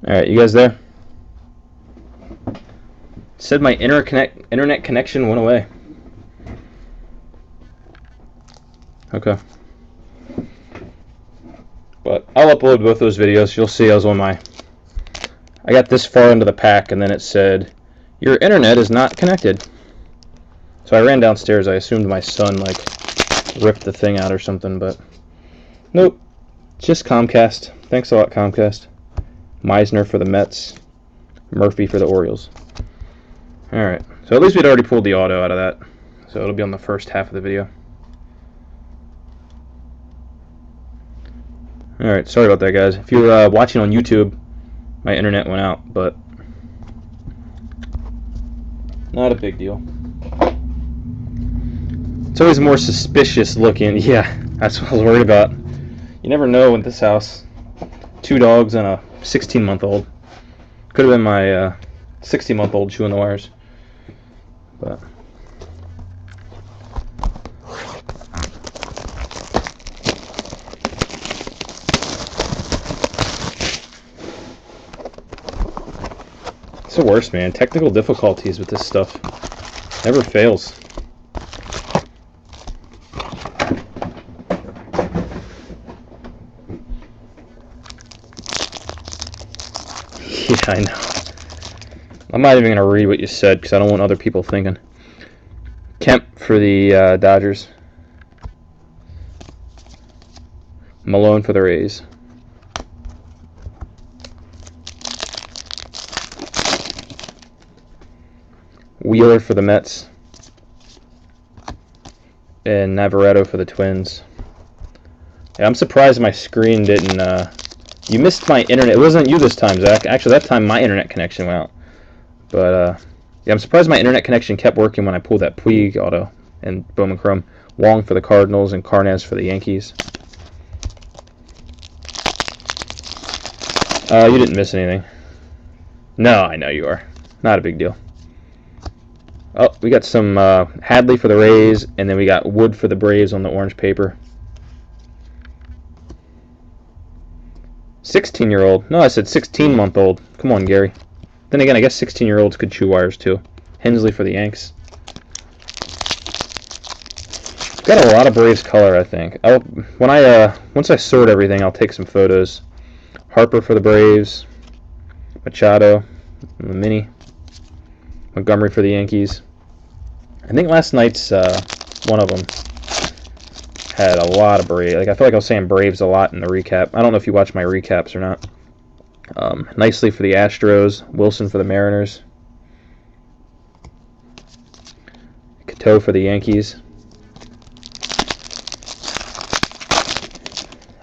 Alright, you guys there? Said my internet connection went away. Okay. But I'll upload both those videos. You'll see I was on my... I got this far into the pack and then it said, your internet is not connected. So I ran downstairs. I assumed my son like ripped the thing out or something, but nope. Just Comcast. Thanks a lot, Comcast. Meisner for the Mets. Murphy for the Orioles. Alright. So at least we'd already pulled the auto out of that. So it'll be on the first half of the video. Alright, sorry about that, guys. If you're watching on YouTube, my internet went out, but not a big deal. It's always more suspicious looking. Yeah, that's what I was worried about. You never know in this house. 2 dogs and a 16-month-old. Could have been my 60-month-old chewing the wires. But it's the worst, man. Technical difficulties with this stuff never fails. Yeah, I know. I'm not even going to read what you said because I don't want other people thinking. Kemp for the Dodgers. Malone for the Rays. Wheeler for the Mets. And Navarreto for the Twins. Yeah, I'm surprised my screen didn't... you missed my internet. It wasn't you this time, Zach. Actually, that time my internet connection went out. But, yeah, I'm surprised my internet connection kept working when I pulled that Puig auto and Bowman Chrome. Wong for the Cardinals and Carnes for the Yankees. You didn't miss anything. No, I know you are. Not a big deal. Oh, we got some Hadley for the Rays, and then we got Wood for the Braves on the orange paper. 16-year-old. No, I said 16-month-old. Come on, Gary. Then again, I guess 16-year-olds could chew wires too. Hensley for the Yanks. Got a lot of Braves color, I think. Once I sort everything, I'll take some photos. Harper for the Braves. Machado, the mini. Montgomery for the Yankees. I think last night's one of them had a lot of Braves. Like I feel like I was saying Braves a lot in the recap. I don't know if you watch my recaps or not. Nicely for the Astros. Wilson for the Mariners. Cato for the Yankees.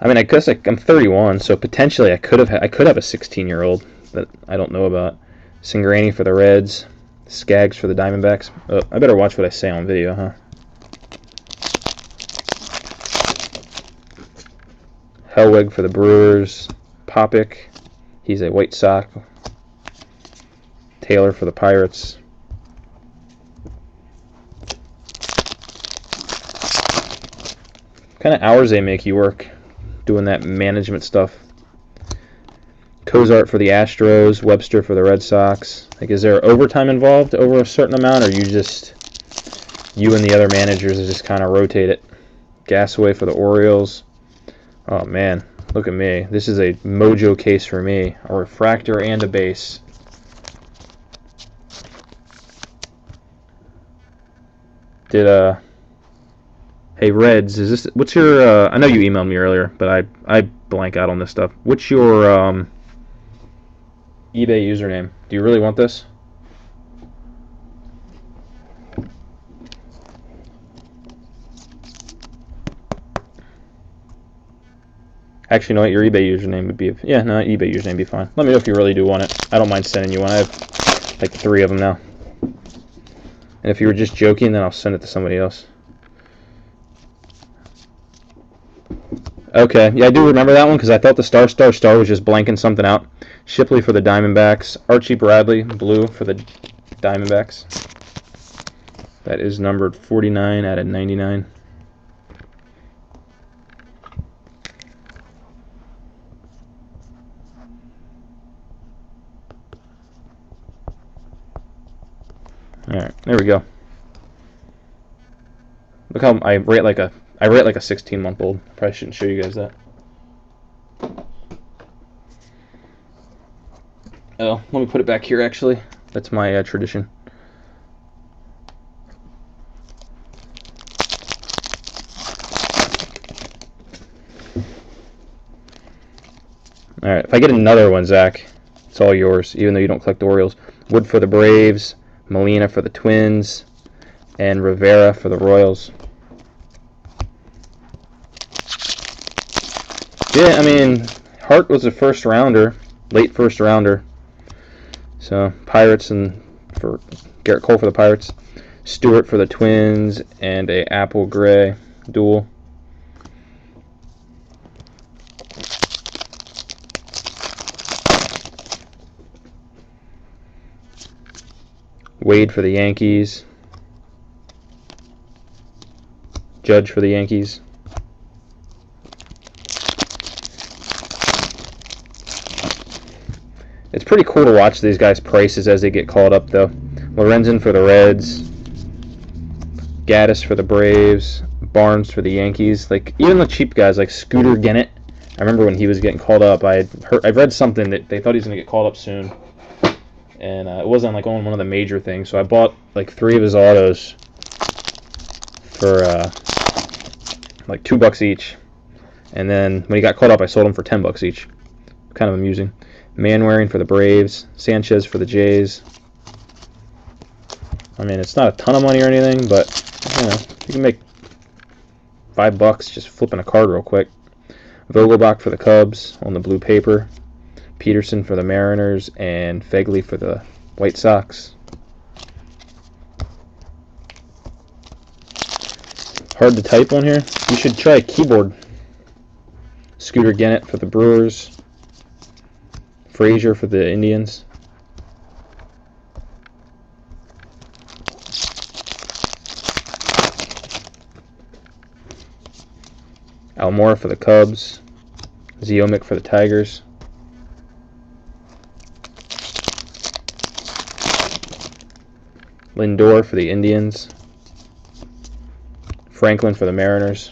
I mean, I guess I'm 31, so potentially I could have a 16-year-old that I don't know about. Singrani for the Reds. Skaggs for the Diamondbacks. Oh, I better watch what I say on video, huh? Hellweg for the Brewers. Popik. He's a White Sox. Taylor for the Pirates. What kind of hours they make you work doing that management stuff? Cozart for the Astros. Webster for the Red Sox. Like, is there overtime involved over a certain amount, or you and the other managers just kind of rotate it? Gasaway for the Orioles. Oh, man. Look at me. This is a mojo case for me. A refractor and a base. Hey, Reds, is this... What's your... I know you emailed me earlier, but I blank out on this stuff. What's your eBay username? Do you really want this? Actually, no, your eBay username would be... Yeah, no, eBay username would be fine. Let me know if you really do want it. I don't mind sending you one. I have like 3 of them now. And if you were just joking, then I'll send it to somebody else. Okay, yeah, I do remember that one because I thought the star was just blanking something out. Shipley for the Diamondbacks. Archie Bradley, blue for the Diamondbacks. That is numbered 49 out of 99. Alright, there we go. Look how I rate like a 16-month-old. Probably shouldn't show you guys that. Oh, let me put it back here actually. That's my tradition. Alright, if I get another one, Zach, it's all yours, even though you don't collect the Orioles. Wood for the Braves, Molina for the Twins, and Rivera for the Royals. Yeah, I mean, Hart was a first rounder, late first rounder. So, Pirates and for Garrett Cole for the Pirates, Stewart for the Twins, and a apple gray duel. Wade for the Yankees. Judge for the Yankees. It's pretty cool to watch these guys' prices as they get called up, though. Lorenzen for the Reds. Gaddis for the Braves. Barnes for the Yankees. Like, even the cheap guys like Scooter Gennett. I remember when he was getting called up, I've read something that they thought he was going to get called up soon. And it wasn't like on one of the major things, so I bought like 3 of his autos for like $2 each, and then when he got called up, I sold them for $10 each. Kind of amusing. Manwaring for the Braves, Sanchez for the Jays. I mean, it's not a ton of money or anything, but you know, you can make $5 just flipping a card real quick. Vogelbach for the Cubs on the blue paper. Peterson for the Mariners, and Fegley for the White Sox. Hard to type on here. You should try a keyboard. Scooter Gennett for the Brewers. Frazier for the Indians. Almora for the Cubs. Ziomic for the Tigers. Lindor for the Indians. Franklin for the Mariners.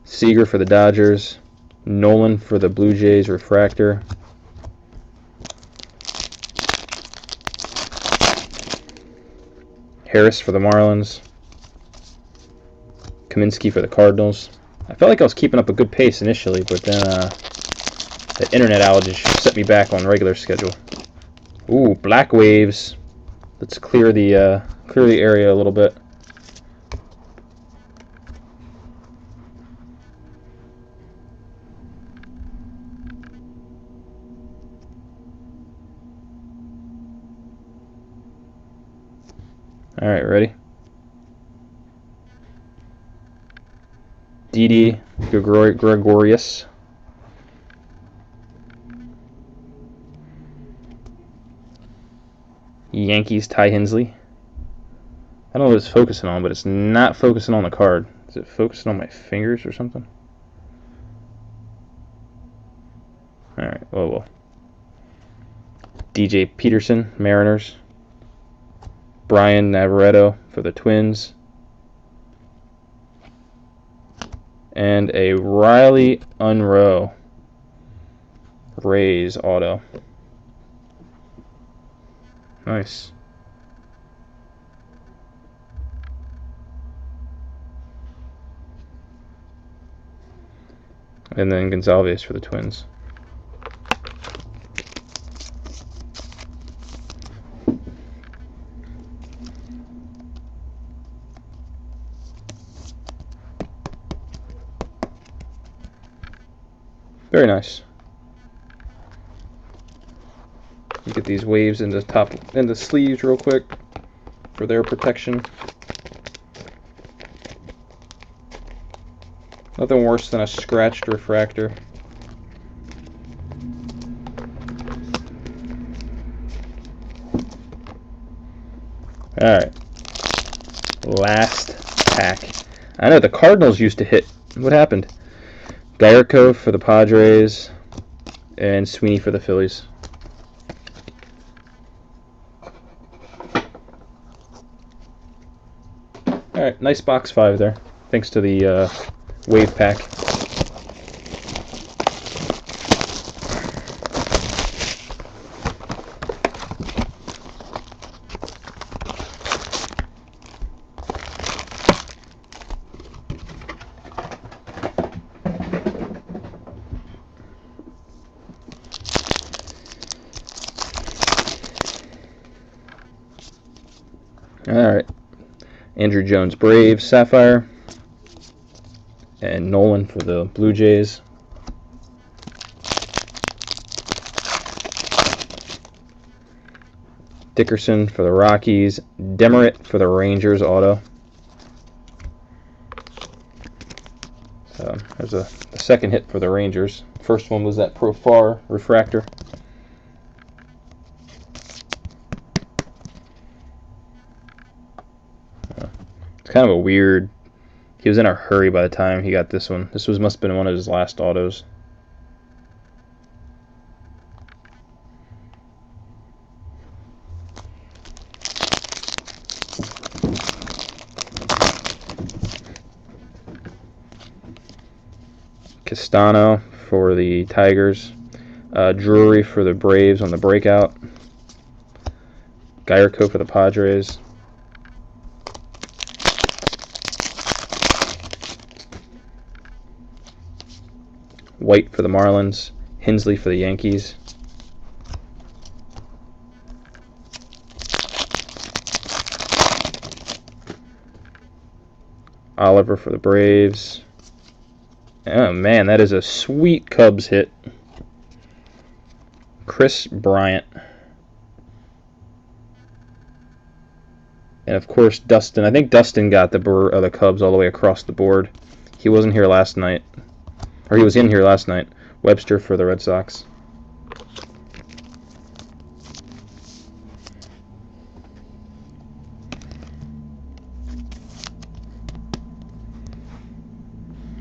Seager for the Dodgers. Nolan for the Blue Jays refractor. Harris for the Marlins. Kaminsky for the Cardinals. I felt like I was keeping up a good pace initially, but then the internet outage set me back on regular schedule. Ooh, black waves. Let's clear the area a little bit. All right, ready? Didi Gregorius. Yankees Ty Hensley. I don't know what it's focusing on, but it's not focusing on the card. Is it focusing on my fingers or something? Alright, well. DJ Peterson, Mariners. Brian Navarreto for the Twins. And a Riley Unroe Rays auto. Nice. And then Gonzalez for the Twins. Very nice. Get these waves into sleeves real quick for their protection. Nothing worse than a scratched refractor. Alright. Last pack. I know the Cardinals used to hit What happened? Gallardo for the Padres and Sweeney for the Phillies. Alright, nice box 5 there. Thanks to the wave pack. Alright. Andrew Jones Braves Sapphire. And Nolan for the Blue Jays. Dickerson for the Rockies. Demerit for the Rangers auto. So there's the second hit for the Rangers. First one was that Profar refractor. It's kind of a weird. He was in a hurry by the time he got this one. This must have been one of his last autos. Castano for the Tigers. Drury for the Braves on the breakout. Gallardo for the Padres. White for the Marlins. Hensley for the Yankees. Oliver for the Braves. Oh man, that is a sweet Cubs hit. Chris Bryant. And of course Dustin. I think Dustin got the Cubs all the way across the board. He wasn't here last night. Or he was in here last night. Webster for the Red Sox.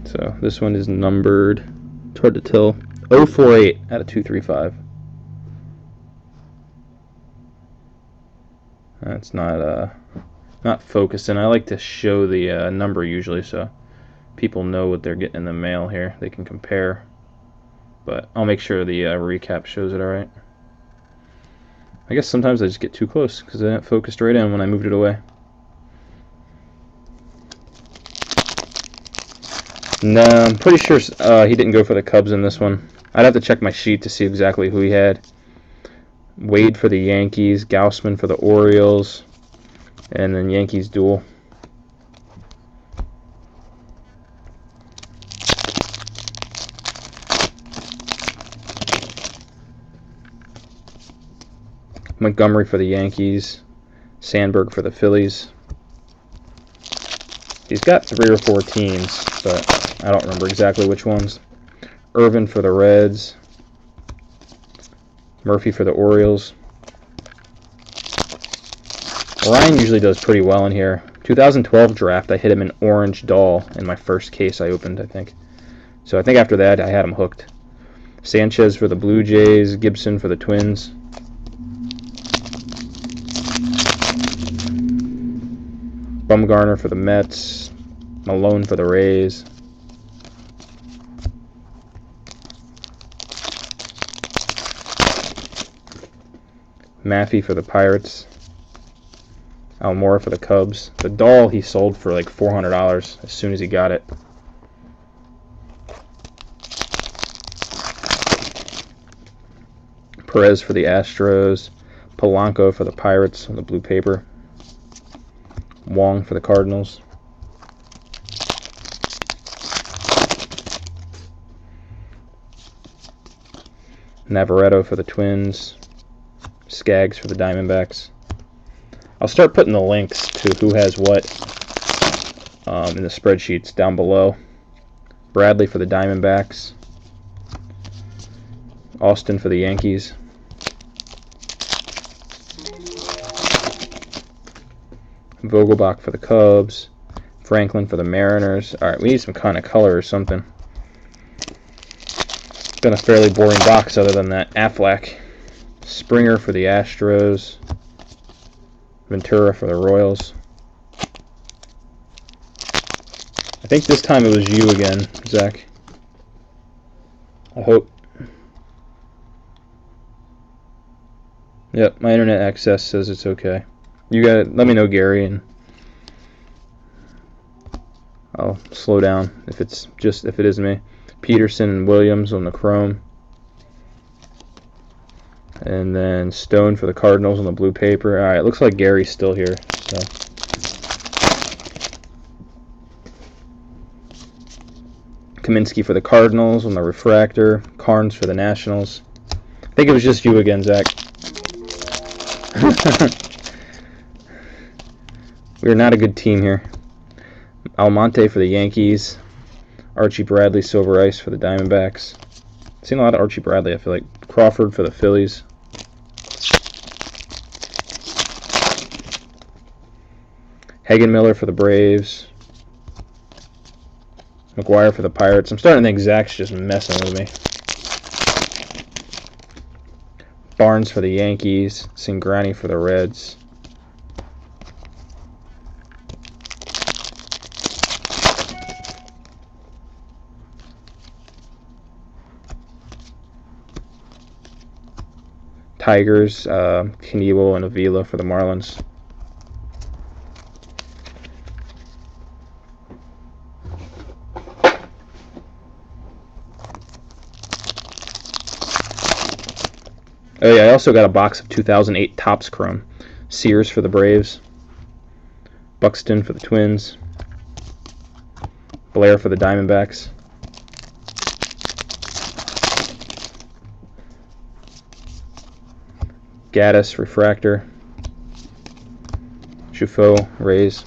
So this one is numbered, it's hard to tell, 048 out of 235. That's not focusing. I like to show the number usually so people know what they're getting in the mail here. They can compare. But I'll make sure the recap shows it alright. I guess sometimes I just get too close because I didn't focus right in when I moved it away. No, I'm pretty sure he didn't go for the Cubs in this one. I'd have to check my sheet to see exactly who he had. Wade for the Yankees, Gaussman for the Orioles, and then Yankees duel. Montgomery for the Yankees, Sandberg for the Phillies. He's got 3 or 4 teams, but I don't remember exactly which ones. Irvin for the Reds, Murphy for the Orioles. Ryan usually does pretty well in here. 2012 draft, I hit him in Orange Doll in my first case I opened, I think. So I think after that, I had him hooked. Sanchez for the Blue Jays, Gibson for the Twins. Bumgarner for the Mets, Malone for the Rays. Maffey for the Pirates. Almora for the Cubs. The doll he sold for like $400 as soon as he got it. Perez for the Astros. Polanco for the Pirates on the blue paper. Wong for the Cardinals. Navarreto for the Twins. Skaggs for the Diamondbacks. I'll start putting the links to who has what in the spreadsheets down below. Bradley for the Diamondbacks. Austin for the Yankees. Vogelbach for the Cubs. Franklin for the Mariners. All right, we need some kind of color or something. It's been a fairly boring box other than that Aflac. Springer for the Astros. Ventura for the Royals. I think this time it was you again, Zach. I hope. Yep, my internet access says it's okay. You got let me know, Gary, and I'll slow down if it is me. Peterson and Williams on the chrome. And then Stone for the Cardinals on the blue paper. All right, looks like Gary's still here. So Kaminsky for the Cardinals on the refractor. Carnes for the Nationals. I think it was just you again, Zach. We're not a good team here. Almonte for the Yankees. Archie Bradley, Silver Ice for the Diamondbacks. I've seen a lot of Archie Bradley, I feel like. Crawford for the Phillies. Hagen Miller for the Braves. McGuire for the Pirates. I'm starting to think Zach's just messing with me. Barnes for the Yankees. Cingrani for the Reds. Tigers, Knievel and Avila for the Marlins. Oh yeah, I also got a box of 2008 Topps Chrome. Sears for the Braves. Buxton for the Twins. Blair for the Diamondbacks. Gaddis, refractor. Chuffaut, Rays.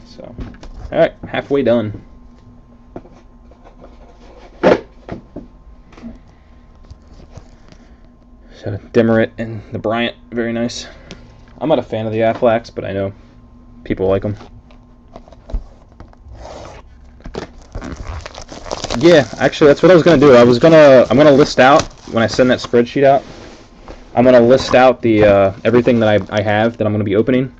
So, all right, halfway done. So Demerit and the Bryant, very nice. I'm not a fan of the Aflacs, but I know people like them. Yeah, actually, that's what I was gonna do. I'm gonna list out when I send that spreadsheet out. I'm gonna list out the everything that I have that I'm gonna be opening,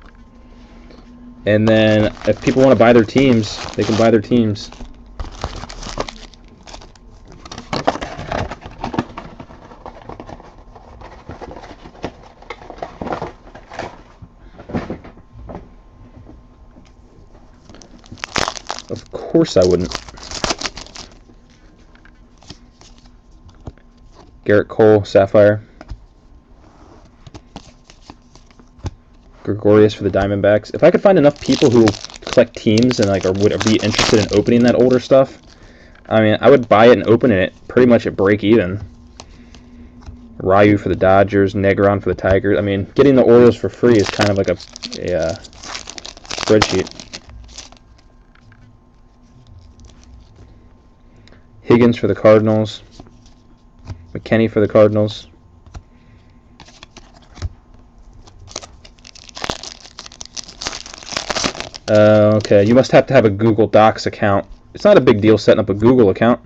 and then if people want to buy their teams, they can buy their teams. Of course I wouldn't. Garrett Cole, Sapphire. Gregorius for the Diamondbacks. If I could find enough people who collect teams and like would be interested in opening that older stuff, I mean, I would buy it and open it pretty much at break even. Ryu for the Dodgers, Negron for the Tigers. I mean, getting the Orioles for free is kind of like a spreadsheet. Higgins for the Cardinals. McKenney for the Cardinals. Okay, you must have to have a Google Docs account. It's not a big deal setting up a Google account.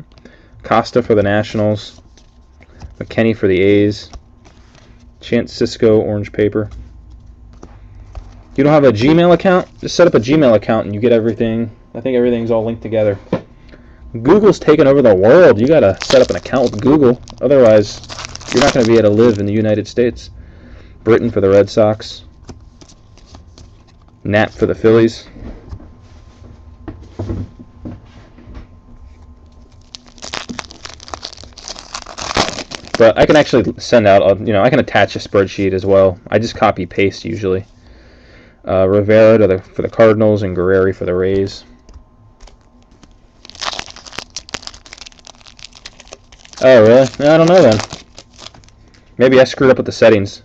Costa for the Nationals. McKenney for the A's. Chance Cisco, orange paper. You don't have a Gmail account? Just set up a Gmail account and you get everything. I think everything's all linked together. Google's taken over the world. You gotta set up an account with Google. Otherwise, you're not gonna be able to live in the United States. Britton for the Red Sox. Knapp for the Phillies. But I can actually send out, I can attach a spreadsheet as well. I just copy paste usually. Rivera for the Cardinals and Guerrero for the Rays. Oh, really? I don't know then. Maybe I screwed up with the settings.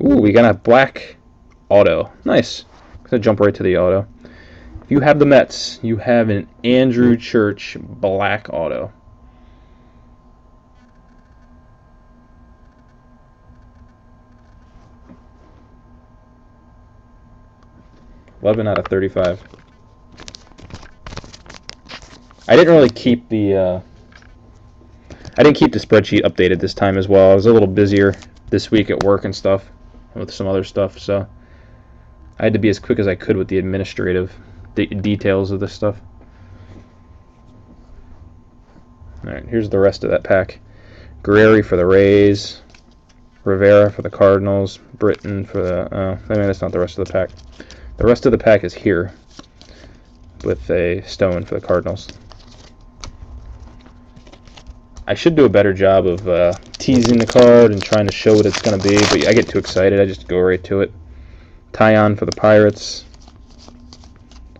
Ooh, we got a black auto. Nice. I'm going to jump right to the auto. If you have the Mets, you have an Andrew Church black auto. $11 out of 35. I didn't really keep the I didn't keep the spreadsheet updated this time as well. I was a little busier this week at work and stuff, with some other stuff, so I had to be as quick as I could with the administrative details of this stuff. Alright, here's the rest of that pack. Guerreri for the Rays, Rivera for the Cardinals, Britton for the... I mean, that's not the rest of the pack. The rest of the pack is here, with a Stone for the Cardinals. I should do a better job of teasing the card and trying to show what it's going to be, but I get too excited. I just go right to it. Tyon for the Pirates.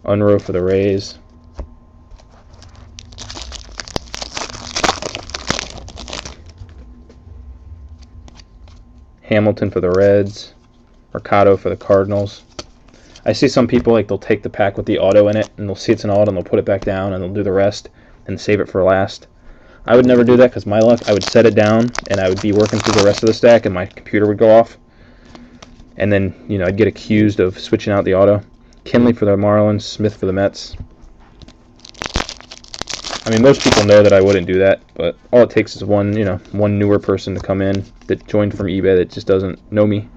Unruh for the Rays. Hamilton for the Reds. Mercado for the Cardinals. I see some people, like, they'll take the pack with the auto in it, and they'll see it's an auto, and they'll put it back down, and they'll do the rest, and save it for last. I would never do that, because my luck, I would set it down, and I would be working through the rest of the stack, and my computer would go off. And then, you know, I'd get accused of switching out the auto. Kinley for the Marlins, Smith for the Mets. I mean, most people know that I wouldn't do that, but all it takes is one newer person to come in that joined from eBay that just doesn't know me.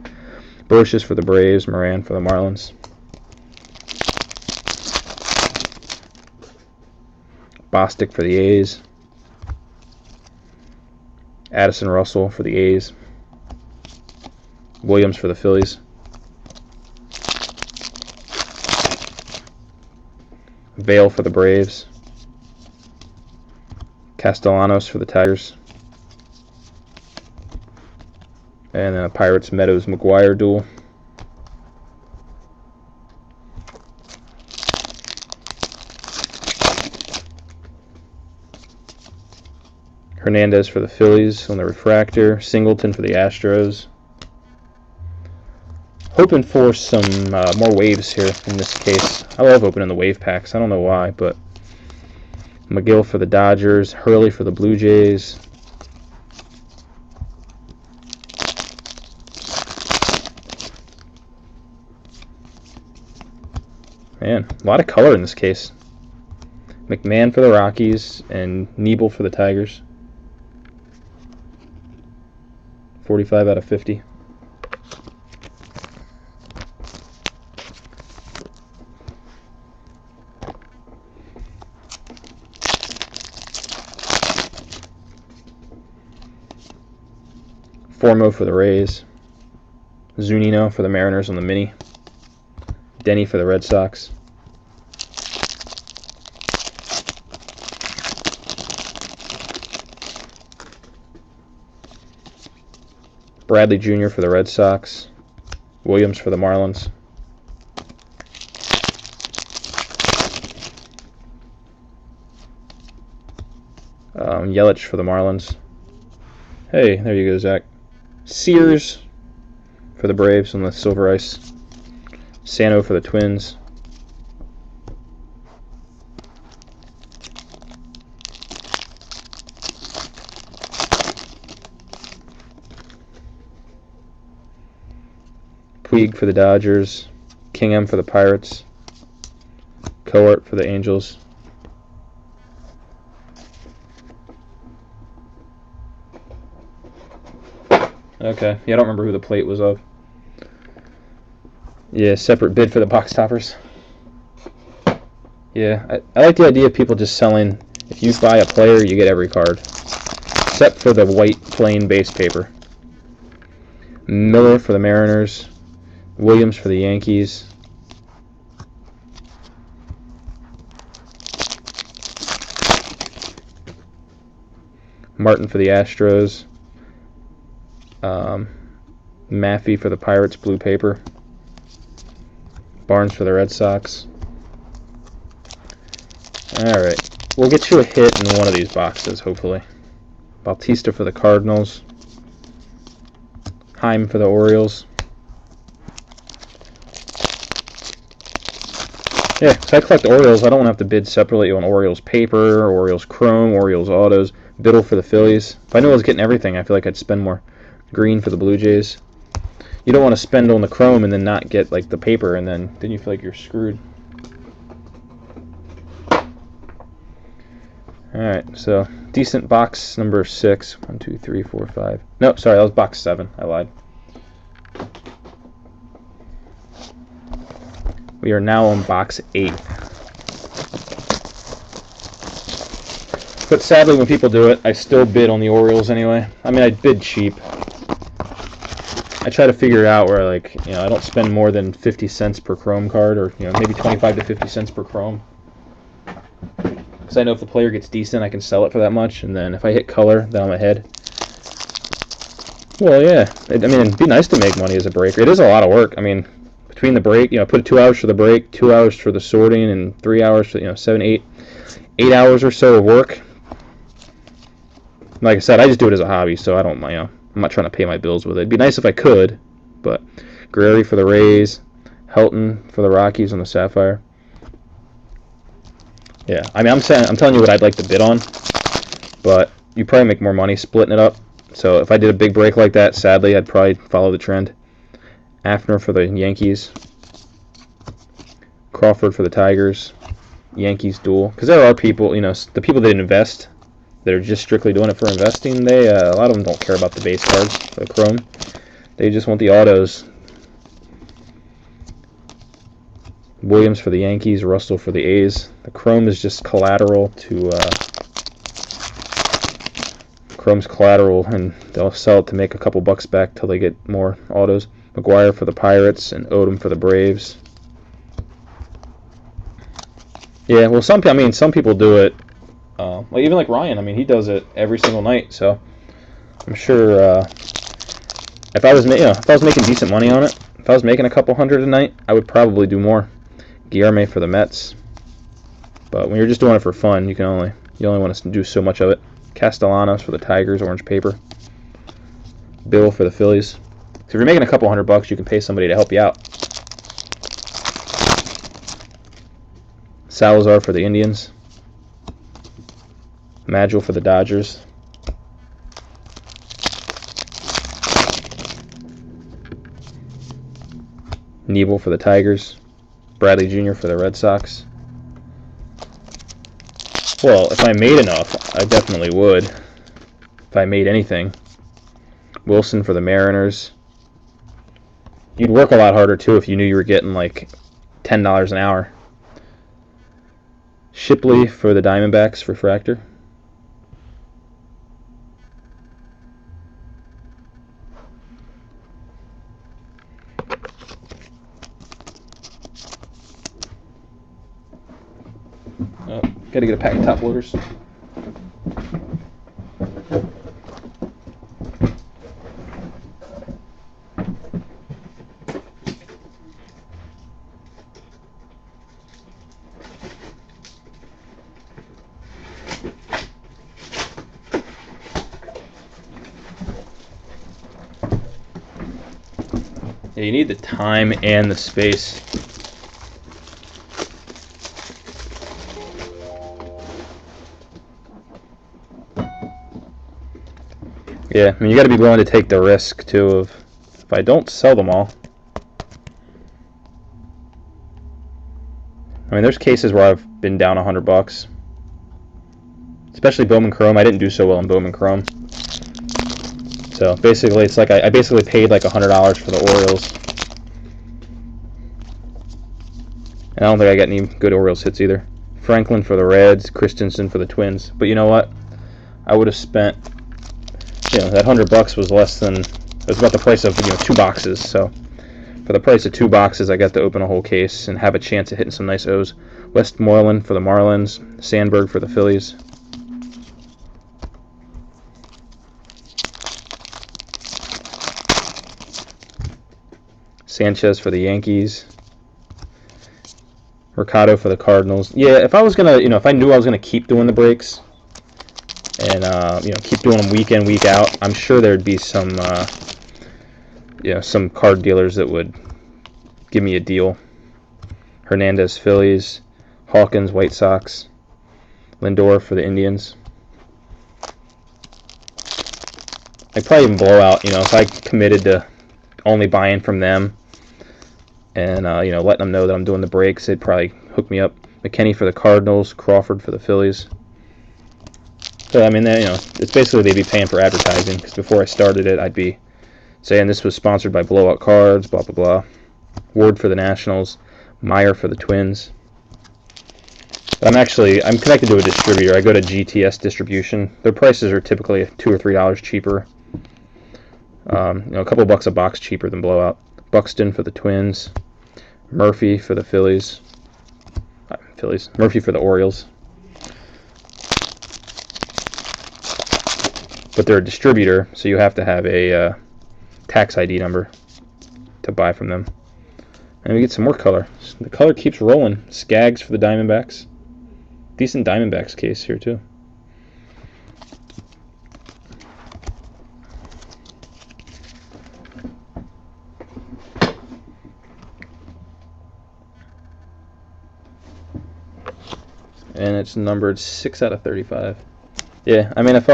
Brocious for the Braves, Moran for the Marlins. Bostic for the A's. Addison Russell for the A's. Williams for the Phillies. Vale for the Braves. Castellanos for the Tigers. And then a Pirates Meadows McGuire duel. Hernandez for the Phillies on the refractor. Singleton for the Astros. Hoping for some more waves here in this case. I love opening the wave packs. I don't know why, but McGill for the Dodgers. Hurley for the Blue Jays. Man, a lot of color in this case. McMahon for the Rockies and Nebel for the Tigers. 45 out of 50. Formo for the Rays. Zunino for the Mariners on the mini. Denny for the Red Sox. Bradley Jr. for the Red Sox. Williams for the Marlins. Yelich for the Marlins. Hey, there you go, Zach. Sears for the Braves on the Silver Ice. Sano for the Twins. Puig for the Dodgers. Kingham for the Pirates. Coart for the Angels. Okay, yeah, I don't remember who the plate was of. Yeah, separate bid for the box toppers. Yeah, I like the idea of people just selling. If you buy a player, you get every card. Except for the white plain base paper. Miller for the Mariners. Williams for the Yankees. Martin for the Astros. Maffey for the Pirates, blue paper. Barnes for the Red Sox. Alright, we'll get you a hit in one of these boxes, hopefully. Bautista for the Cardinals. Heim for the Orioles. Yeah, so I collect Orioles. I don't want to have to bid separately on Orioles paper, Orioles chrome, Orioles autos. Biddle for the Phillies. If I knew I was getting everything, I feel like I'd spend more. Green for the Blue Jays. You don't want to spend on the chrome and then not get like the paper, and then you feel like you're screwed. Alright, so decent box number 6. 1, 2, 3, 4, 5. Nope, sorry, that was box 7. I lied. We are now on box 8. But sadly, when people do it, I still bid on the Orioles anyway. I mean, I bid cheap. I try to figure it out where, like, you know, I don't spend more than 50 cents per Chrome card, or, you know, maybe 25 to 50 cents per Chrome. Because I know if the player gets decent, I can sell it for that much, and then if I hit color, then I'm ahead. Well, yeah. I mean, it'd be nice to make money as a breaker. It is a lot of work. I mean, between the break, you know, put 2 hours for the break, 2 hours for the sorting, and 3 hours for, you know, 7, 8 hours or so of work. Like I said, I just do it as a hobby, so I don't, you know, I'm not trying to pay my bills with it. It'd be nice if I could, but Guerrero for the Rays, Helton for the Rockies on the Sapphire. Yeah, I mean, I'm telling you what I'd like to bid on, but you probably make more money splitting it up. So if I did a big break like that, sadly, I'd probably follow the trend. Afner for the Yankees, Crawford for the Tigers, Yankees duel. Because there are people, you know, the people that invest, that are just strictly doing it for investing, they a lot of them don't care about the base cards, the Chrome. They just want the autos. Williams for the Yankees, Russell for the A's. The Chrome is just collateral to Chrome's collateral, and they'll sell it to make a couple bucks back till they get more autos. McGuire for the Pirates and Odom for the Braves. Yeah, well, some people do it. Like even like Ryan, I mean, he does it every single night. So I'm sure if I was making decent money on it, if I was making a couple hundred a night, I would probably do more. Guillermo for the Mets. But when you're just doing it for fun, you only want to do so much of it. Castellanos for the Tigers, orange paper. Bill for the Phillies. So if you're making a couple $100, you can pay somebody to help you out. Salazar for the Indians. Madrigal for the Dodgers. Nebel for the Tigers. Bradley Jr. for the Red Sox. Well, if I made enough, I definitely would. If I made anything. Wilson for the Mariners. You'd work a lot harder, too, if you knew you were getting, like, $10 an hour. Shipley for the Diamondbacks, refractor. Oh, gotta get a pack of top loaders. Yeah, you need the time and the space. Yeah, I mean, you got to be willing to take the risk, too, of if I don't sell them all. I mean, there's cases where I've been down $100. Especially Bowman Chrome. I didn't do so well in Bowman Chrome. So basically, it's like I basically paid like $100 for the Orioles. And I don't think I got any good Orioles hits either. Franklin for the Reds, Christensen for the Twins. But you know what? I would have spent, you know, that $100 was less than, it was about the price of, you know, 2 boxes. So for the price of 2 boxes, I got to open a whole case and have a chance at hitting some nice O's. Westmoreland for the Marlins, Sandberg for the Phillies. Sanchez for the Yankees. Mercado for the Cardinals. Yeah, if I was gonna, you know, if I knew I was gonna keep doing the breaks and you know, keep doing them week in, week out, I'm sure there'd be some, you know, some card dealers that would give me a deal. Hernandez Phillies, Hawkins White Sox, Lindor for the Indians. I'd probably even blow out, you know, if I committed to only buying from them and you know, letting them know that I'm doing the breaks, they'd probably hook me up. McKinney for the Cardinals, Crawford for the Phillies. So I mean, you know, it's basically they'd be paying for advertising, because before I started it, I'd be saying this was sponsored by Blowout Cards, blah blah blah. Ward for the Nationals, Meyer for the Twins. But I'm connected to a distributor. I go to GTS Distribution. Their prices are typically $2 or $3 cheaper. You know, a couple bucks a box cheaper than Blowout. Buxton for the Twins, Murphy for the Phillies. Murphy for the Orioles. But they're a distributor, so you have to have a tax ID number to buy from them. And we get some more color. The color keeps rolling. Skaggs for the Diamondbacks. Decent Diamondbacks case here, too. And it's numbered 6 out of 35. Yeah, I mean, if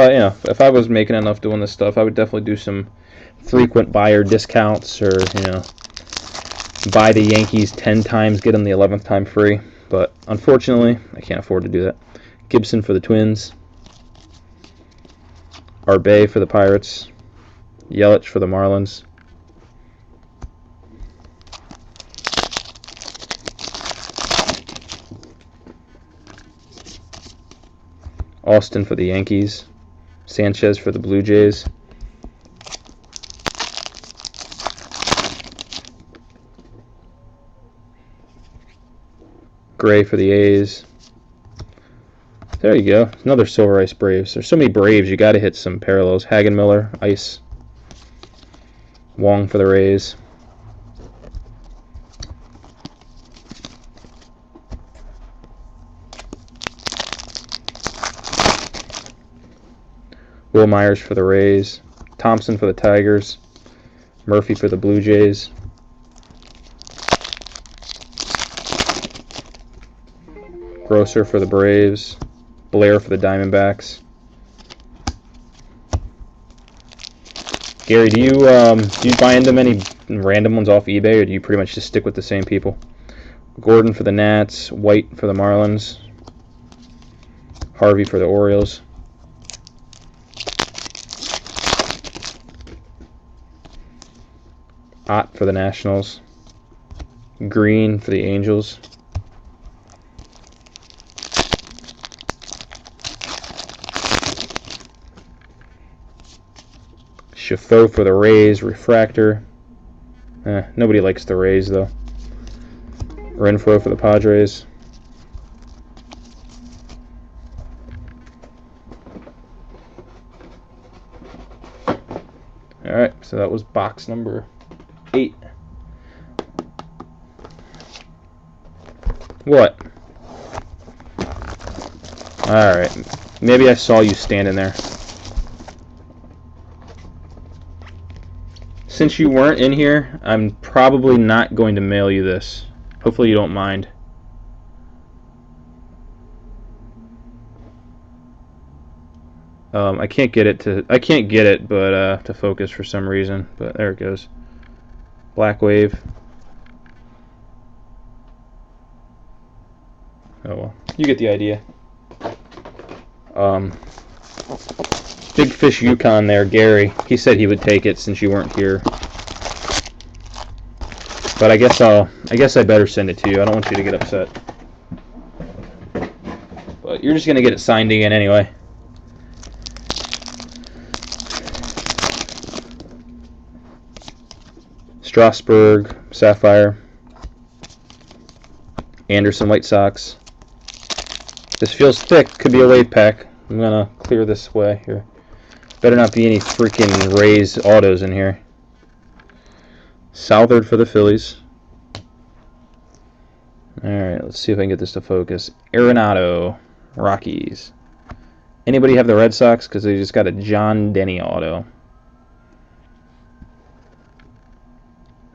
I was making enough doing this stuff, I would definitely do some frequent buyer discounts, or, you know, buy the Yankees 10 times, get them the 11th time free. But unfortunately, I can't afford to do that. Gibson for the Twins, Arbe for the Pirates, Yelich for the Marlins, Austin for the Yankees, Sanchez for the Blue Jays, Gray for the A's. There you go. Another Silver Ice Braves. There's so many Braves, you got to hit some parallels. Hagen Miller, Ice. Wong for the Rays. Will Myers for the Rays. Thompson for the Tigers. Murphy for the Blue Jays. Grosser for the Braves. Blair for the Diamondbacks. Gary, do you buy into many random ones off eBay, or do you pretty much just stick with the same people? Gordon for the Nats. White for the Marlins. Harvey for the Orioles. Ott for the Nationals. Green for the Angels. Chaffo for the Rays. Refractor. Nobody likes the Rays, though. Renfroe for the Padres. Alright, so that was box number 8. What? Alright. Maybe I saw you standing there. Since you weren't in here, I'm probably not going to mail you this. Hopefully you don't mind. I can't get it but to focus for some reason, but there it goes. Black Wave. Oh well, you get the idea. Big Fish Yukon there, Gary. He said he would take it since you weren't here. But I guess I better send it to you. I don't want you to get upset. But you're just gonna get it signed again anyway. Strasburg, Sapphire. Anderson, White Sox. This feels thick. Could be a wave pack. I'm gonna clear this way here. Better not be any freaking Rays autos in here. Southard for the Phillies. Alright, let's see if I can get this to focus. Arenado, Rockies. Anybody have the Red Sox? Because they just got a John Denny auto.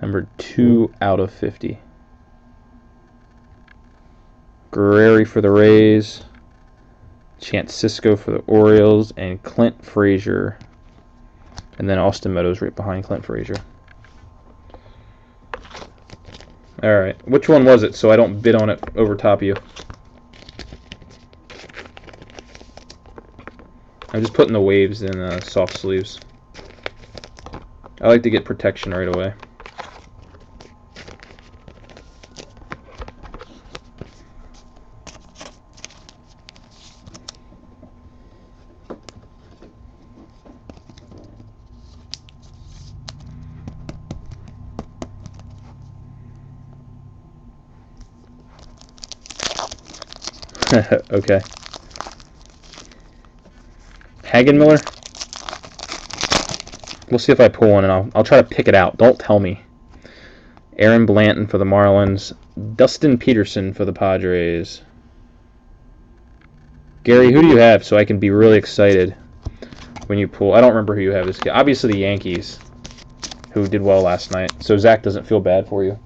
Number 2 out of 50. Guerreri for the Rays. Chance Cisco for the Orioles. And Clint Frazier. And then Austin Meadows right behind Clint Frazier. Alright, which one was it so I don't bid on it over top of you? I'm just putting the waves in soft sleeves. I like to get protection right away. Okay. Hagenmiller? We'll see if I pull one, and I'll try to pick it out. Don't tell me. Aaron Blanton for the Marlins. Dustin Peterson for the Padres. Gary, who do you have so I can be really excited when you pull? I don't remember who you have this guy. Obviously the Yankees, who did well last night. So Zach doesn't feel bad for you.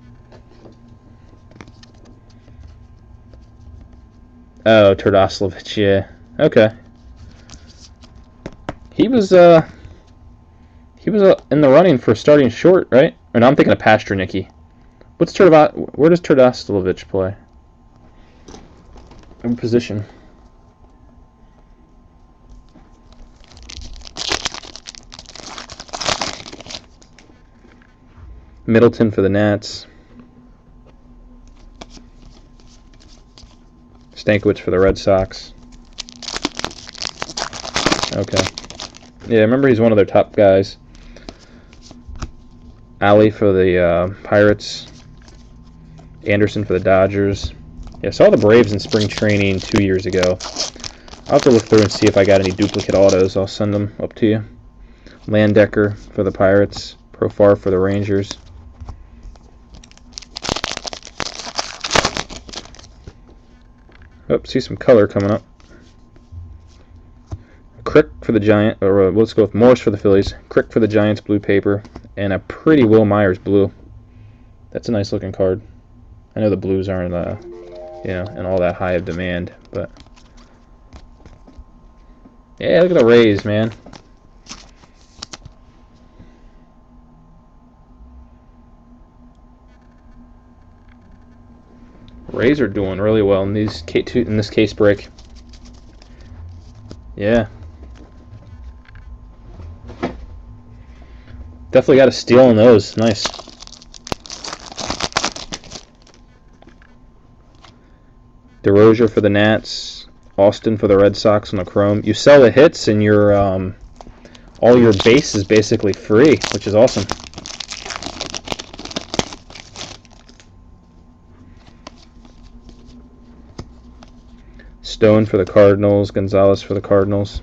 Oh, Turdoslavich, yeah. Okay. He was in the running for starting short, right? And I'm thinking of Pasternicky. Where does Turdoslavich play? In position. Middleton for the Nats. Stankiewicz for the Red Sox. Okay. Yeah, remember he's one of their top guys. Alley for the Pirates. Anderson for the Dodgers. Yeah, I saw the Braves in spring training 2 years ago. I'll have to look through and see if I got any duplicate autos. I'll send them up to you. Landecker for the Pirates. Profar for the Rangers. Oh, see some color coming up. Crick for the Giants, or let's go with Morris for the Phillies. Crick for the Giants, blue paper, and a pretty Will Myers blue. That's a nice looking card. I know the blues aren't, in all that high of demand, but yeah, look at the Rays, man. Rays are doing really well in this case break. Yeah. Definitely got a steal in those. Nice. DeRozier for the Nats. Austin for the Red Sox on the chrome. You sell the hits and your all your base is basically free, which is awesome. Stone for the Cardinals. Gonzalez for the Cardinals.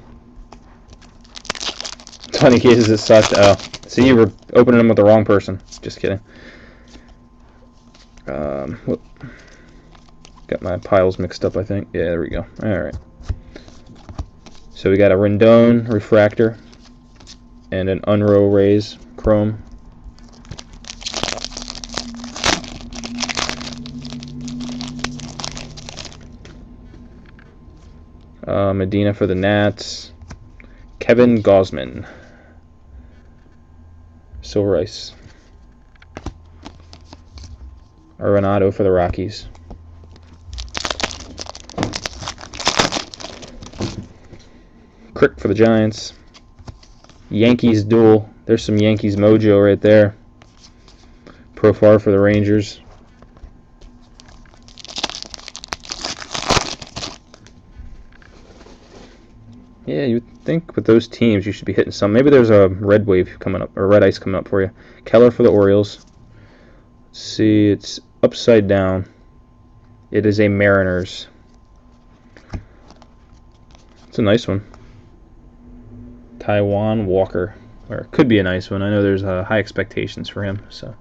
20 cases it sucked. Oh, see, you were opening them with the wrong person. Just kidding. Got my piles mixed up, I think. Yeah, there we go. All right. So we got a Rendon refractor and an Unrow Rays chrome. Medina for the Nats. Kevin Gausman. Silver Ice. Arenado for the Rockies. Crick for the Giants. Yankees duel. There's some Yankees mojo right there. Profar for the Rangers. Yeah, you'd think with those teams you should be hitting some. Maybe there's a red wave coming up, or red ice coming up for you. Keller for the Orioles. Let's see, it's upside down. It is a Mariners. It's a nice one. Taiwan Walker. Or it could be a nice one. I know there's high expectations for him. So.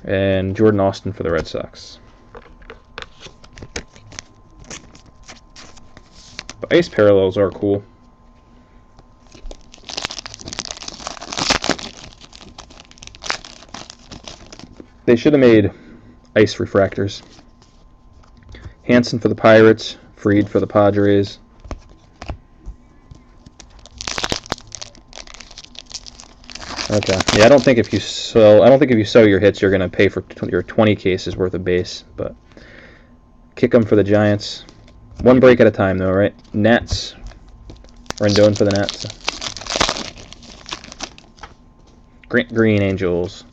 And Jordan Austin for the Red Sox. Ice parallels are cool. They should have made ice refractors. Hansen for the Pirates, Fried for the Padres. Okay. Yeah, I don't think if you sell your hits, you're gonna pay for your 20 cases worth of base. But kick them for the Giants. One break at a time, though, right? Nats. Rendon for the Nats. Grant Green Angels.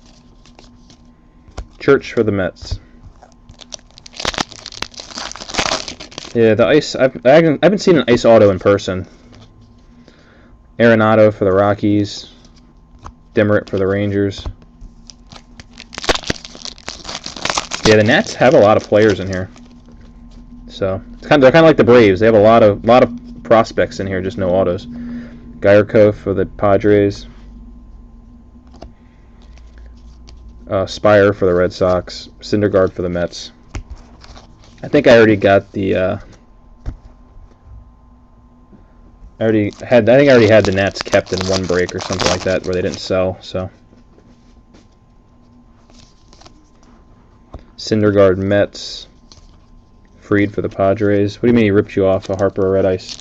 Church for the Mets. Yeah, the ice. I haven't seen an ice auto in person. Arenado for the Rockies. Demeritte for the Rangers. Yeah, the Nats have a lot of players in here. So they're kind of like the Braves. They have a lot of prospects in here, just no autos. Gyerko for the Padres. Spire for the Red Sox. Syndergaard for the Mets. I think I already got the. I think I already had the Nats kept in one break or something like that where they didn't sell. So Syndergaard Mets. Fried for the Padres. What do you mean he ripped you off a Harper or Red Ice?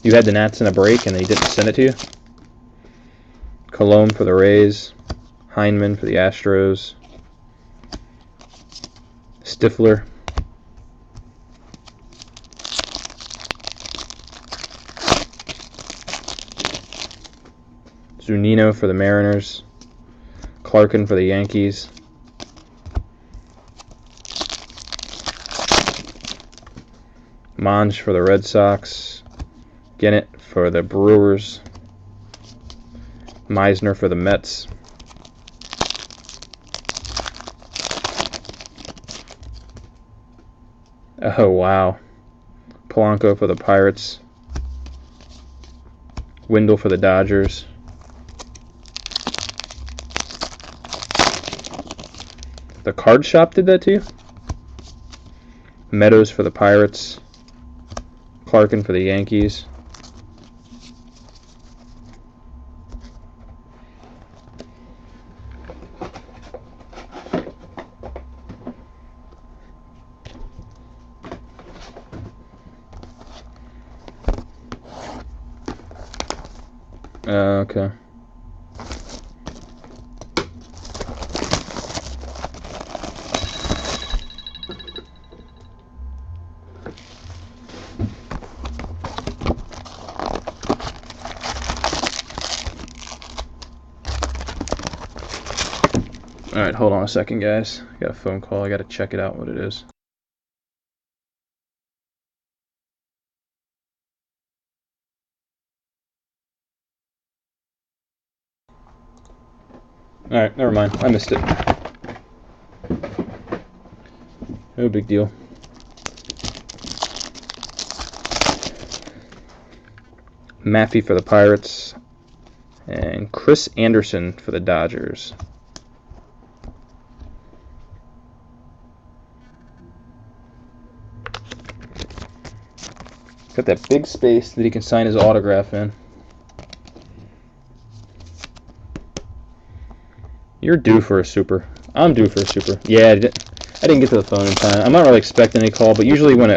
You had the Nats in a break and he didn't send it to you? Colomb for the Rays. Heineman for the Astros. Stifler. Zunino for the Mariners. Clarkin for the Yankees. Monge for the Red Sox. Gennett for the Brewers. Meisner for the Mets. Oh, wow. Polanco for the Pirates. Wendell for the Dodgers. The card shop did that to you? Meadows for the Pirates. Clarkin for the Yankees. Okay. Alright, hold on a second, guys. I got a phone call. I got to check it out, what it is. Alright, never mind. I missed it. No big deal. Maffey for the Pirates. And Chris Anderson for the Dodgers. Got that big space that he can sign his autograph in. You're due for a super. I'm due for a super. Yeah, I didn't get to the phone in time. I'm not really expecting any call, but usually when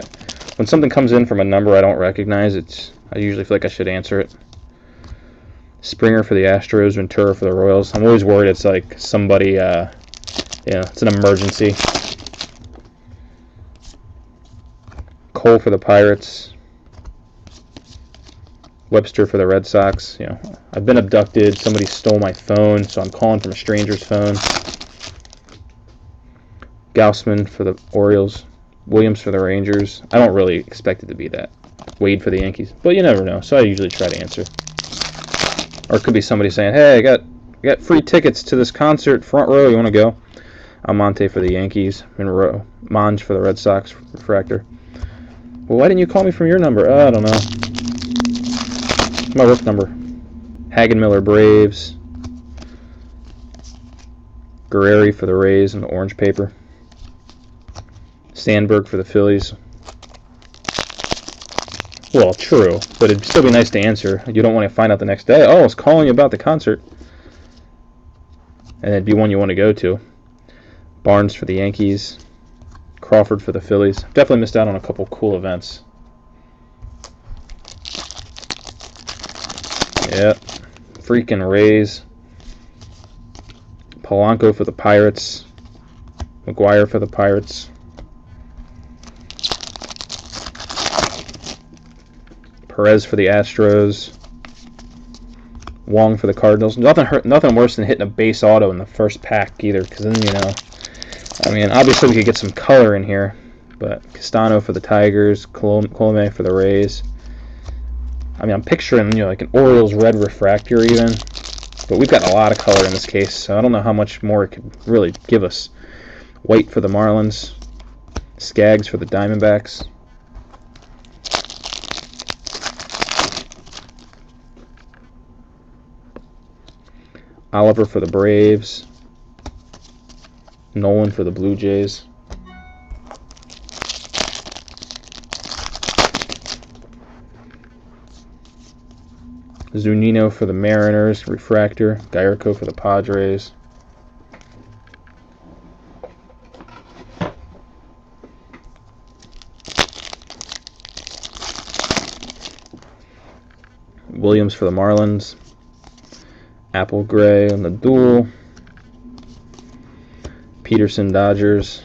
something comes in from a number I don't recognize, I usually feel like I should answer it. Springer for the Astros, Ventura for the Royals. I'm always worried it's like somebody, it's an emergency. Cole for the Pirates. Webster for the Red Sox. I've been abducted. Somebody stole my phone, so I'm calling from a stranger's phone. Gaussman for the Orioles. Williams for the Rangers. I don't really expect it to be that. Wade for the Yankees, but you never know, so I usually try to answer. Or it could be somebody saying, "Hey, I got free tickets to this concert, front row. You want to go?" Almonte for the Yankees. Monroe. Monge for the Red Sox. Refractor. Well, why didn't you call me from your number? I don't know. My work number. Hagenmiller Braves. Guerreri for the Rays in the orange paper. Sandberg for the Phillies. Well, true, but it'd still be nice to answer. You don't want to find out the next day, "Oh, I was calling you about the concert." And it'd be one you want to go to. Barnes for the Yankees. Crawford for the Phillies. Definitely missed out on a couple cool events. Yep. Freaking Rays. Polanco for the Pirates. McGuire for the Pirates. Perez for the Astros. Wong for the Cardinals. Nothing worse than hitting a base auto in the first pack either, because then, you know, I mean, obviously we could get some color in here, but Castano for the Tigers, Colome for the Rays. I mean, I'm picturing, you know, like an Orioles red refractor even, but we've got a lot of color in this case, so I don't know how much more it could really give us. White for the Marlins, Skaggs for the Diamondbacks. Oliver for the Braves. Nolan for the Blue Jays. Zunino for the Mariners, refractor. Gallardo for the Padres. Williams for the Marlins. Apple Gray on the dual. Peterson, Dodgers.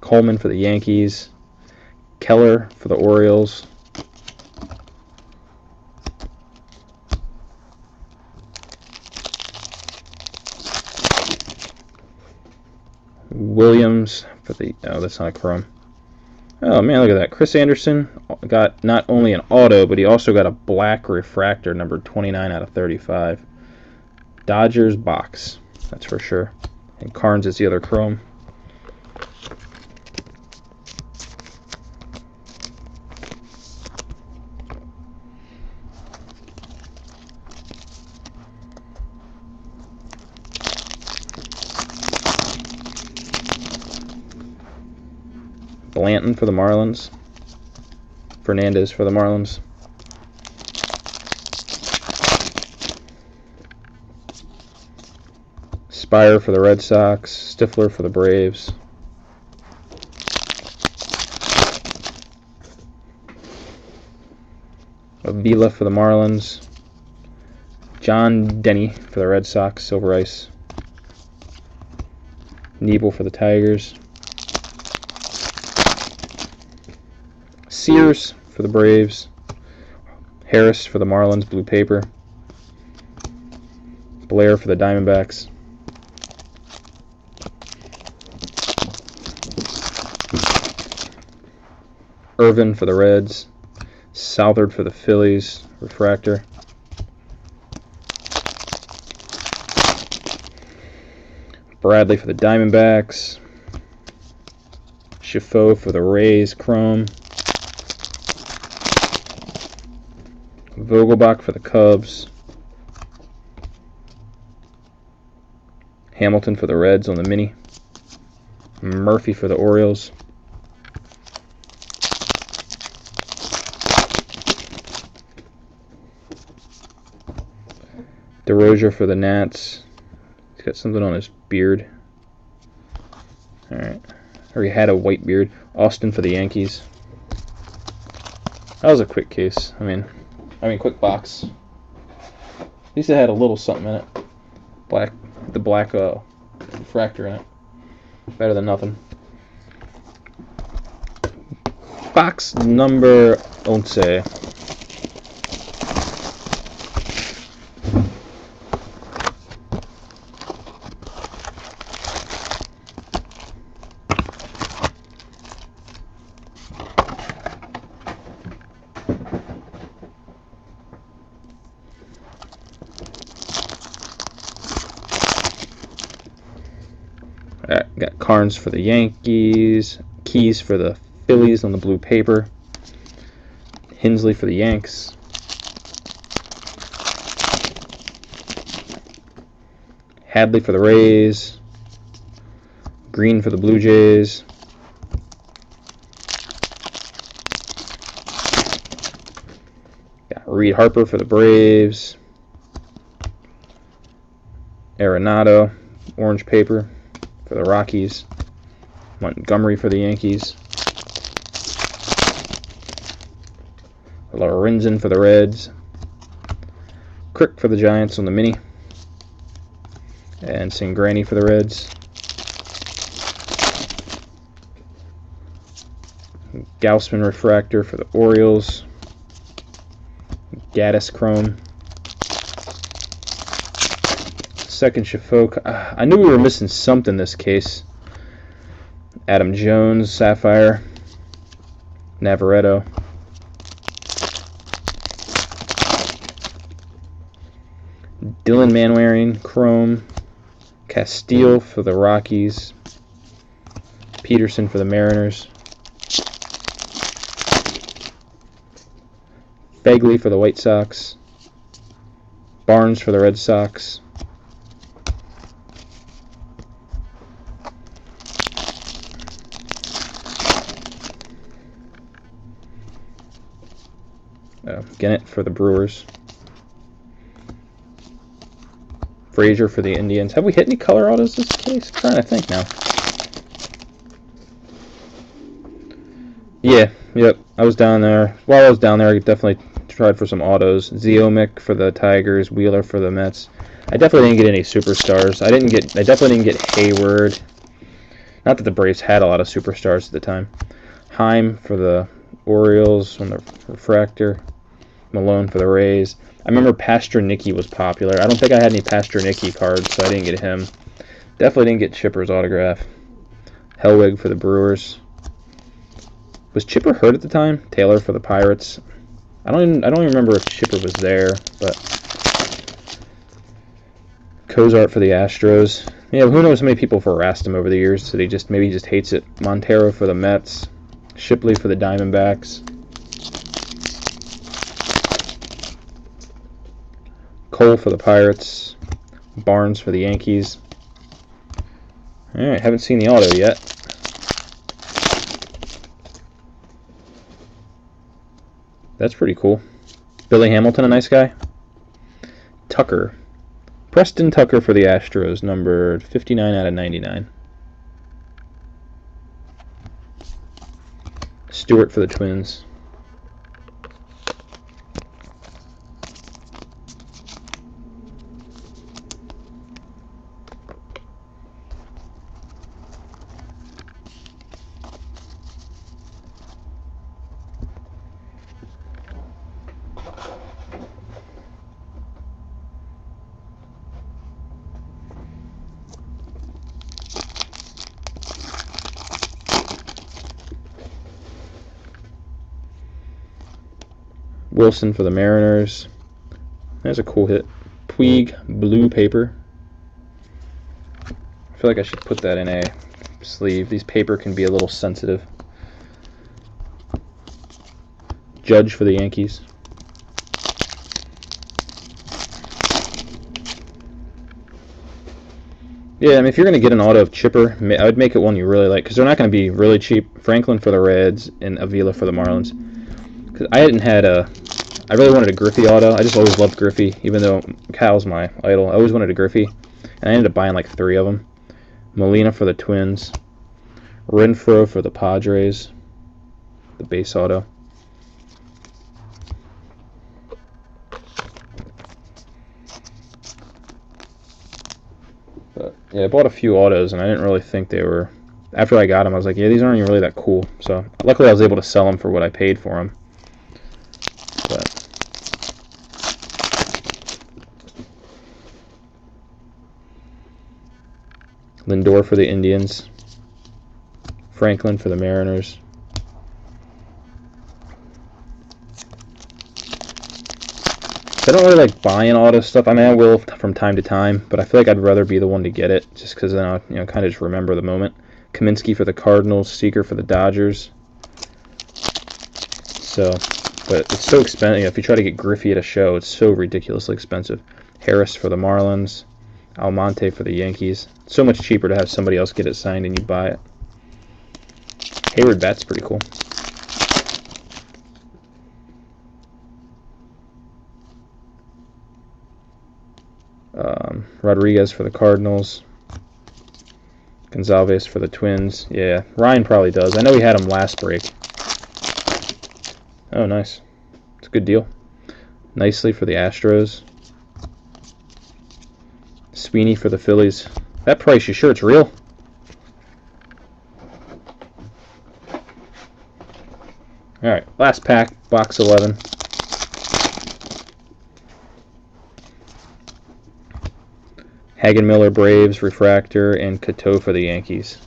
Coleman for the Yankees. Keller for the Orioles. Williams for the... Oh, that's not a chrome. Oh, man, look at that. Chris Anderson got not only an auto, but he also got a black refractor, number 29 out of 35. Dodgers box, that's for sure. And Carnes is the other chrome. Blanton for the Marlins. Fernandez for the Marlins. Spire for the Red Sox. Stifler for the Braves. Avila for the Marlins. John Denny for the Red Sox. Silver Ice. Nebel for the Tigers. Sears for the Braves. Harris for the Marlins, blue paper. Blair for the Diamondbacks. Irvin for the Reds. Southard for the Phillies, refractor. Bradley for the Diamondbacks. Chifo for the Rays, chrome. Vogelbach for the Cubs. Hamilton for the Reds on the mini. Murphy for the Orioles. DeRozier for the Nats. He's got something on his beard. Alright. Or he had a white beard. Austin for the Yankees. That was a quick case. I mean quick box. At least it had a little something in it. The black refractor in it. Better than nothing. Box number 11. Got Carnes for the Yankees, Keys for the Phillies on the blue paper, Hensley for the Yanks, Hadley for the Rays, Green for the Blue Jays, got Reed Harper for the Braves, Arenado, orange paper for the Rockies, Montgomery for the Yankees, Lorenzen for the Reds, Crick for the Giants on the mini, and Sangrani for the Reds. Gaussman refractor for the Orioles. Gaddis chrome. Second Shafok. I knew we were missing something this case. Adam Jones sapphire. Navarreto. Dylan Manwaring chrome. Castile for the Rockies. Peterson for the Mariners. Begley for the White Sox. Barnes for the Red Sox. Gennett for the Brewers. Frazier for the Indians. Have we hit any color autos this case? I'm trying to think now. Yeah, yep. I was down there. While I was down there, I definitely tried for some autos. Zeomic for the Tigers. Wheeler for the Mets. I definitely didn't get any superstars. I definitely didn't get Hayward. Not that the Braves had a lot of superstars at the time. Heim for the Orioles on the refractor. Malone for the Rays. I remember Pastornicky was popular. I don't think I had any Pastornicky cards, so I didn't get him. Definitely didn't get Chipper's autograph. Hellwig for the Brewers. Was Chipper hurt at the time? Taylor for the Pirates. I don't even remember if Chipper was there, but Cozart for the Astros. Yeah, who knows how many people have harassed him over the years, so maybe he just hates it. Montero for the Mets. Shipley for the Diamondbacks. Cole for the Pirates. Barnes for the Yankees. Alright, haven't seen the auto yet. That's pretty cool. Billy Hamilton, a nice guy. Tucker. Preston Tucker for the Astros, numbered 59 out of 99. Stewart for the Twins. Wilson for the Mariners. That's a cool hit. Puig blue paper. I feel like I should put that in a sleeve. These paper can be a little sensitive. Judge for the Yankees. Yeah, I mean, if you're going to get an auto of Chipper, I would make it one you really like, because they're not going to be really cheap. Franklin for the Reds and Avila for the Marlins. Because I really wanted a Griffey auto. I just always loved Griffey, even though Cal's my idol. I always wanted a Griffey, and I ended up buying like 3 of them. Molina for the Twins. Renfroe for the Padres. The base auto. But yeah, I bought a few autos, and I didn't really think they were... After I got them, I was like, yeah, these aren't even really that cool. So luckily I was able to sell them for what I paid for them. But Lindor for the Indians. Franklin for the Mariners. I don't really like buying auto stuff. I mean, I will from time to time, but I feel like I'd rather be the one to get it, just because then I'll kind of just remember the moment. Kaminsky for the Cardinals. Seager for the Dodgers. So, but it's so expensive. If you try to get Griffey at a show, it's so ridiculously expensive. Harris for the Marlins. Almonte for the Yankees. It's so much cheaper to have somebody else get it signed and you buy it. Hayward bat's pretty cool. Rodriguez for the Cardinals. Gonzalez for the Twins. Yeah, Ryan probably does. I know he had him last break. Oh, nice. It's a good deal. Nicely for the Astros. Sweeney for the Phillies. That price, you sure it's real? last pack, box 11. Hagen Miller Braves, refractor, and Cato for the Yankees.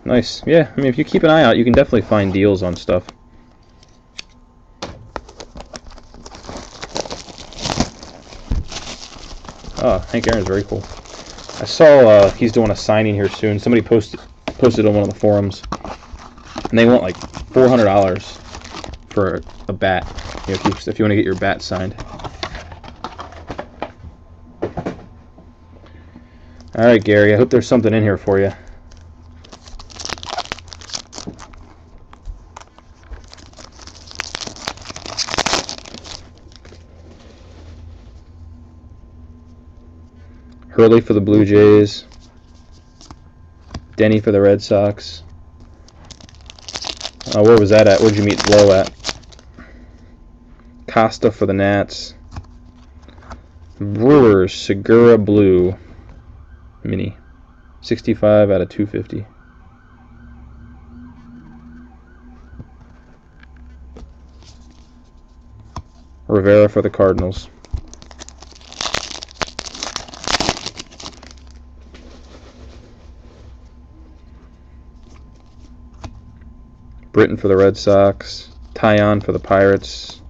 Nice. Yeah, I mean, if you keep an eye out, you can definitely find deals on stuff. Oh, Hank Aaron's very cool. I saw he's doing a signing here soon. Somebody posted on one of the forums, and they want like $400 for a bat. You know, if you want to get your bat signed. All right, Gary. I hope there's something in here for you. Hurley for the Blue Jays. Denny for the Red Sox. Where was that at? Where'd you meet Low at? Costa for the Nats. Brewers, Segura Blue. Mini. 65 out of 250. Rivera for the Cardinals. Britton for the Red Sox. Tyon for the Pirates.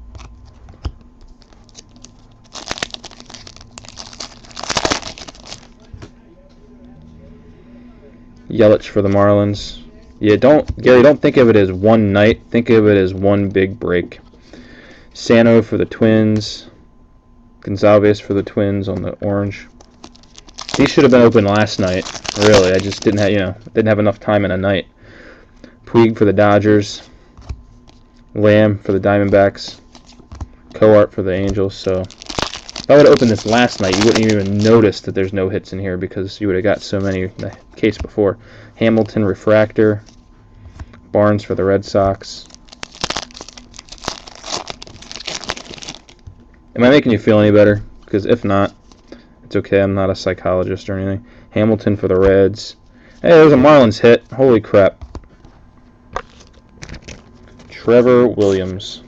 Yelich for the Marlins. Yeah, Gary, don't think of it as one night. Think of it as one big break. Sano for the Twins. Gonzalez for the Twins on the orange. These should have been open last night. Really, I just didn't have enough time in a night. Puig for the Dodgers. Lamb for the Diamondbacks. Coart for the Angels. So if I would have opened this last night, you wouldn't even notice that there's no hits in here because you would have got so many in the case before. Hamilton refractor. Barnes for the Red Sox. Am I making you feel any better? Because if not, it's okay. I'm not a psychologist or anything. Hamilton for the Reds. Hey, there's a Marlins hit. Holy crap. Trevor Williams.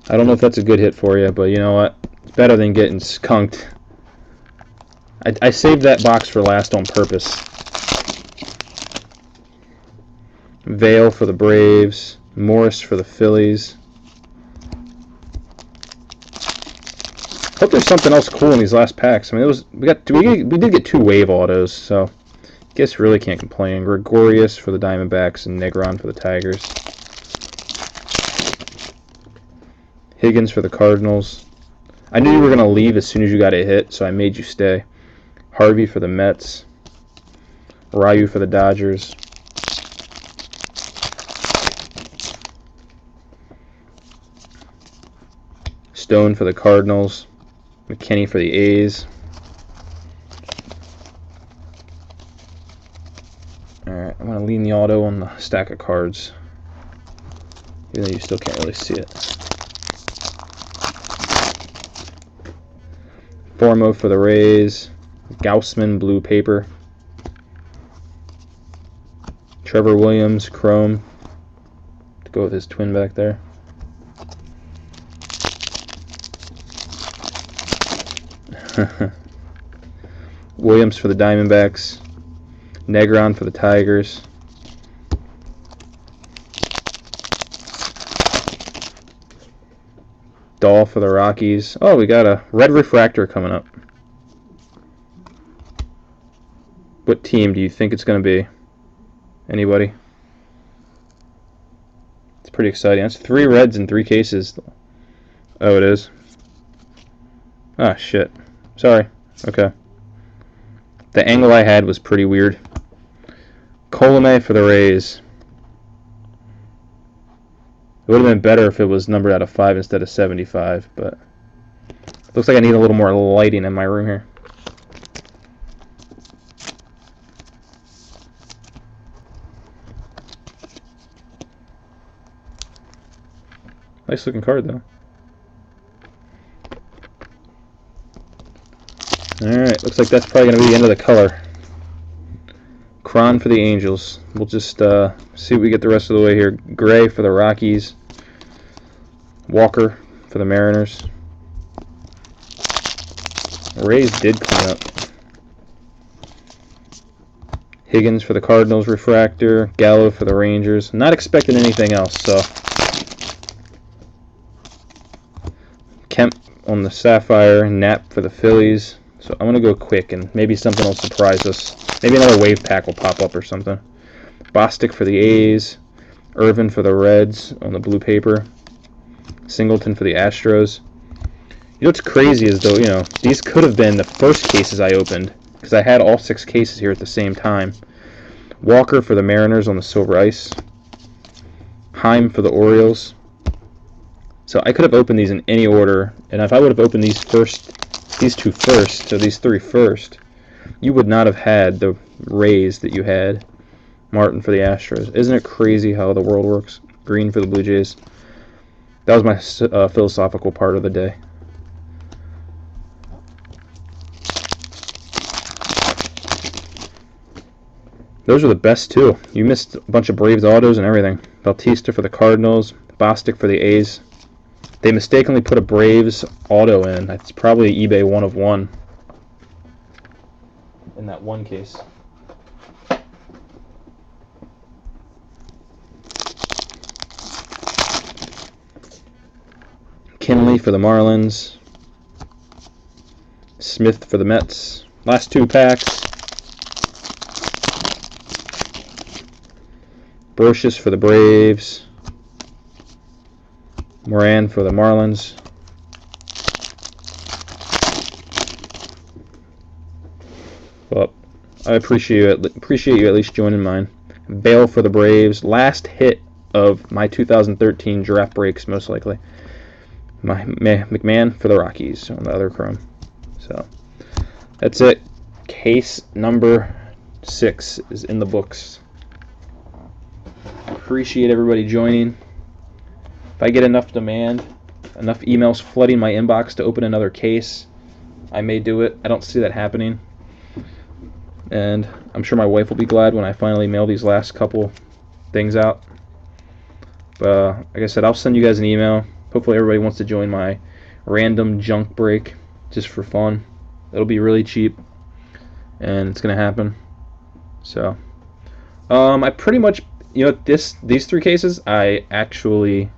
I don't know if that's a good hit for you, but you know what? It's better than getting skunked. I saved that box for last on purpose. Vale for the Braves. Morris for the Phillies. Hope there's something else cool in these last packs. I mean, we did get 2 wave autos, so guess really can't complain. Gregorius for the Diamondbacks and Negron for the Tigers. Higgins for the Cardinals. I knew you were going to leave as soon as you got a hit, so I made you stay. Harvey for the Mets. Ryu for the Dodgers. Stone for the Cardinals. McKinney for the A's. Alright, I'm going to lean the auto on the stack of cards. Even though you still can't really see it. Formo for the Rays. Gaussman blue paper. Trevor Williams chrome. To go with his twin back there. Williams for the Diamondbacks. Negron for the Tigers. Dahl for the Rockies. Oh, we got a red refractor coming up. What team do you think it's going to be? Anybody? It's pretty exciting. That's 3 reds in 3 cases. Oh, it is? Ah, shit. Sorry. Okay. The angle I had was pretty weird. Colome for the Rays. It would have been better if it was numbered out of 5 instead of 75, but looks like I need a little more lighting in my room here. Nice looking card though. Alright, looks like that's probably going to be the end of the color. Cron for the Angels. We'll just see what we get the rest of the way here. Gray for the Rockies. Walker for the Mariners. Rays did clean up. Higgins for the Cardinals refractor. Gallo for the Rangers. Not expecting anything else, so. Kemp on the Sapphire. Knapp for the Phillies. So I'm going to go quick, and maybe something will surprise us. Maybe another wave pack will pop up or something. Bostic for the A's. Irvin for the Reds on the blue paper. Singleton for the Astros. You know what's crazy is, though, these could have been the first cases I opened, because I had all 6 cases here at the same time. Walker for the Mariners on the silver ice. Heim for the Orioles. So I could have opened these in any order, and if I would have opened these two first, or these 3 first, you would not have had the Rays that you had. Martin for the Astros. Isn't it crazy how the world works? Green for the Blue Jays. That was my philosophical part of the day. Those are the best, too. You missed a bunch of Braves autos and everything. Bautista for the Cardinals. Bostic for the A's. They mistakenly put a Braves auto in. It's probably eBay 1 of 1 in that one case. Kinley for the Marlins. Smith for the Mets. Last 2 packs. Brocious for the Braves. Moran for the Marlins. Well, I appreciate you at least joining mine. Bale for the Braves. Last hit of my 2013 draft breaks, most likely. McMahon for the Rockies on the other chrome. So that's it. Case number 6 is in the books. Appreciate everybody joining. If I get enough demand, enough emails flooding my inbox to open another case, I may do it. I don't see that happening. And I'm sure my wife will be glad when I finally mail these last couple things out. But like I said, I'll send you guys an email. Hopefully everybody wants to join my random junk break just for fun. It'll be really cheap, and it's going to happen. So I pretty much, these 3 cases, I actually